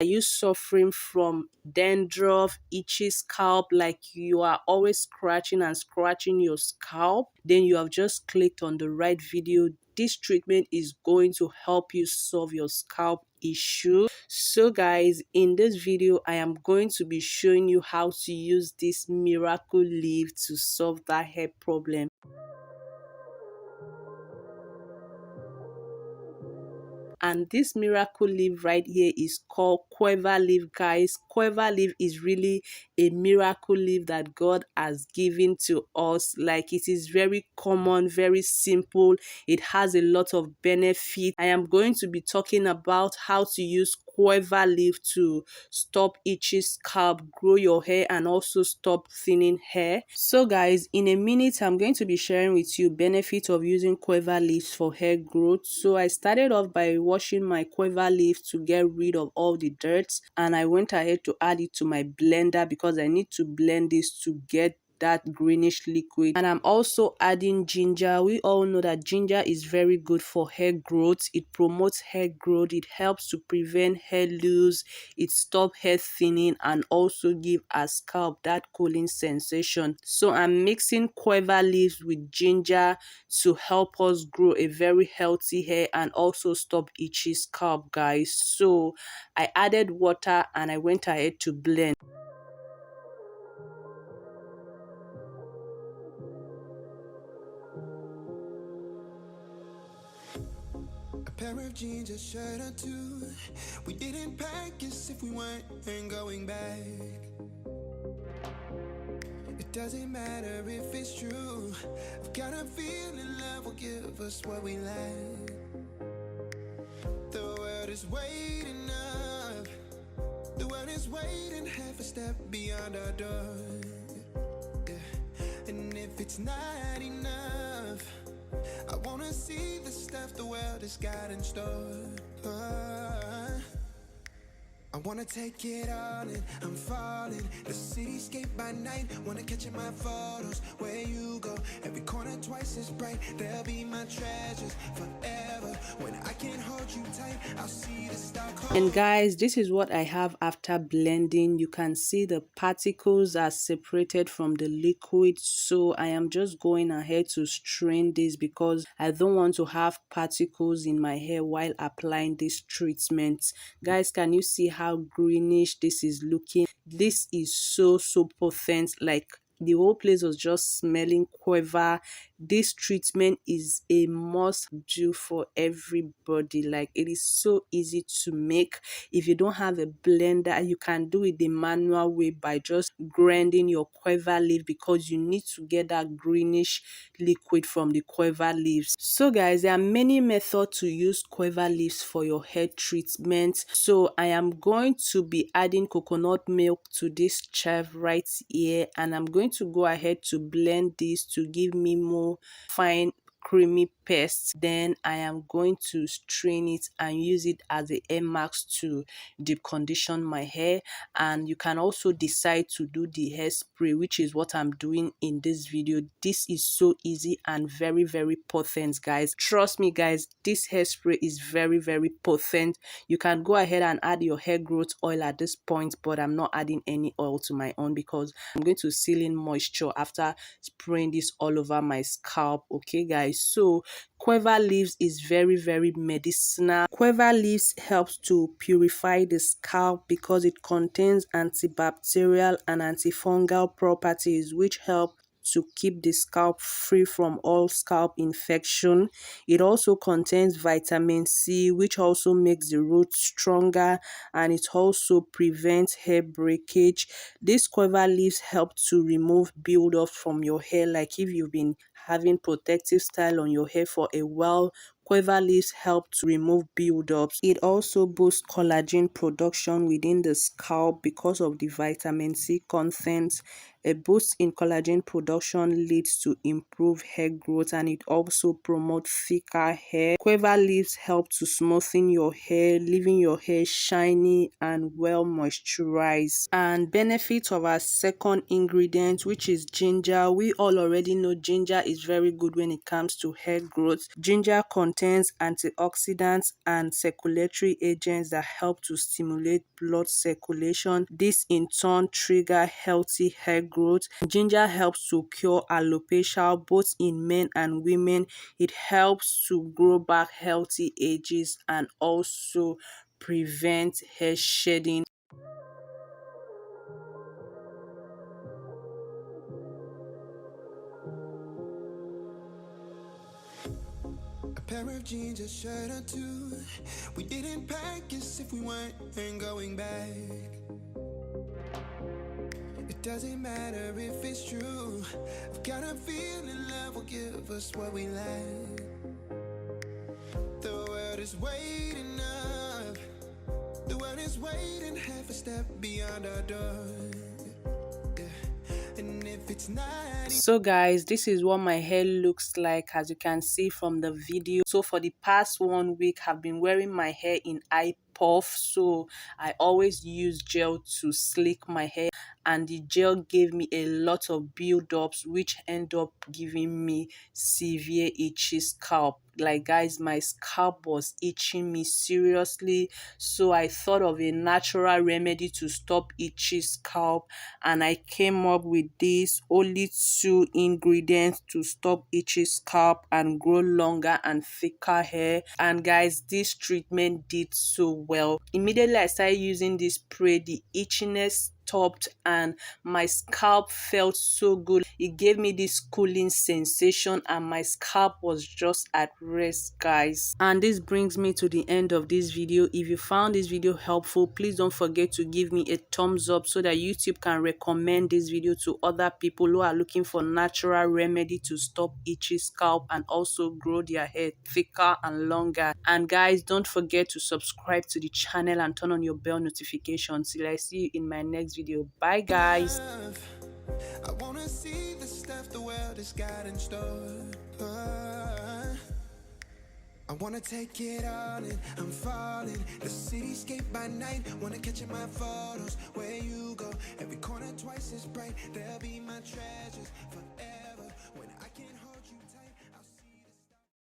Are you suffering from dandruff, itchy scalp, like you are always scratching and scratching your scalp? Then you have just clicked on the right video. This treatment is going to help you solve your scalp issue. So guys, in this video I am going to be showing you how to use this miracle leaf to solve that hair problem. And this miracle leaf right here is called Guava leaf, guys. Guava leaf is really a miracle leaf that God has given to us. Like, it is very common, very simple. It has a lot of benefit. I am going to be talking about how to use guava leaf to stop itchy scalp, grow your hair, and also stop thinning hair. So guys, in a minute I'm going to be sharing with you benefits of using guava leaves for hair growth. So I started off by washing my guava leaf to get rid of all the dirt, and I went ahead to add it to my blender because I need to blend this to get that greenish liquid. And I'm also adding ginger. We all know that ginger is very good for hair growth. It promotes hair growth, it helps to prevent hair loss, it stops hair thinning, and also give our scalp that cooling sensation. So I'm mixing guava leaves with ginger to help us grow a very healthy hair and also stop itchy scalp, guys. So I added water and I went ahead to blend. A pair of jeans, a shirt or two. We didn't pack as if we weren't going back. It doesn't matter if it's true. I've got a feeling love will give us what we lack. The world is waiting up. The world is waiting half a step beyond our door. Yeah. And if it's not enough, I wanna see the stuff the world has got in store. I wanna take it all in, I'm falling. The cityscape by night, wanna catch in my photos. Where you go, every corner twice as bright. They'll be my treasures forever. When I can't hold you tight, I'll see the star. And guys, this is what I have after blending. You can see the particles are separated from the liquid. So I am just going ahead to strain this because I don't want to have particles in my hair while applying this treatment. Guys, can you see how greenish this is looking? This is so potent. Like, the whole place was just smelling guava. This treatment is a must do for everybody. Like, it is so easy to make. If you don't have a blender, you can do it the manual way by just grinding your guava leaf, because you need to get that greenish liquid from the guava leaves. So guys, there are many methods to use guava leaves for your hair treatment. So I am going to be adding coconut milk to this chaff right here, and I'm going to go ahead to blend this to give me more fine creamy paste. Then I am going to strain it and use it as a hair mask to deep condition my hair. And you can also decide to do the hairspray, which is what I'm doing in this video. This is so easy and very potent, guys. Trust me guys, this hairspray is very potent. You can go ahead and add your hair growth oil at this point, but I'm not adding any oil to my own because I'm going to seal in moisture after spraying this all over my scalp. Okay guys, so guava leaves is very medicinal. Guava leaves helps to purify the scalp because it contains antibacterial and antifungal properties which help to keep the scalp free from all scalp infection. It also contains vitamin C, which also makes the roots stronger, and it also prevents hair breakage. These guava leaves help to remove buildup from your hair. Like, if you've been having protective style on your hair for a while, guava leaves help to remove buildups. It also boosts collagen production within the scalp because of the vitamin C content. A boost in collagen production leads to improved hair growth, and it also promotes thicker hair. Guava leaves help to smoothen your hair, leaving your hair shiny and well moisturized. And benefits of our second ingredient, which is ginger. We all already know ginger is very good when it comes to hair growth. Ginger contains antioxidants and circulatory agents that help to stimulate blood circulation. This in turn trigger healthy hair growth. Ginger helps to cure alopecia both in men and women. It helps to grow back healthy edges and also prevent hair shedding. A pair of jeans, a shirt or two. We didn't pack as if we weren't going back. It doesn't matter if it's true. I've got a feeling love will give us what we lack. The world is waiting up. The world is waiting half a step beyond our door. Yeah. And if it's not So guys, this is what my hair looks like, as you can see from the video. So for the past 1 week, I've been wearing my hair in eye puff, so I always use gel to slick my hair, and the gel gave me a lot of build-ups which end up giving me severe itchy scalp. Like guys, my scalp was itching me seriously, so I thought of a natural remedy to stop itchy scalp, and I came up with this only 2 ingredients to stop itchy scalp and grow longer and thicker hair. And guys, this treatment did so well. Immediately I started using this spray, the itchiness stopped and my scalp felt so good. It gave me this cooling sensation and my scalp was just at rest, guys. And this brings me to the end of this video. If you found this video helpful, please don't forget to give me a thumbs up so that YouTube can recommend this video to other people who are looking for natural remedy to stop itchy scalp and also grow their hair thicker and longer. And guys, don't forget to subscribe to the channel and turn on your bell notification. Till I see you in my next video. Bye guys. enough, I wanna see the stuff the world has got in store. I wanna take it all in, I'm falling. The cityscape by night, wanna catch in my photos. Where you go, every corner twice as bright. They'll be my treasures forever.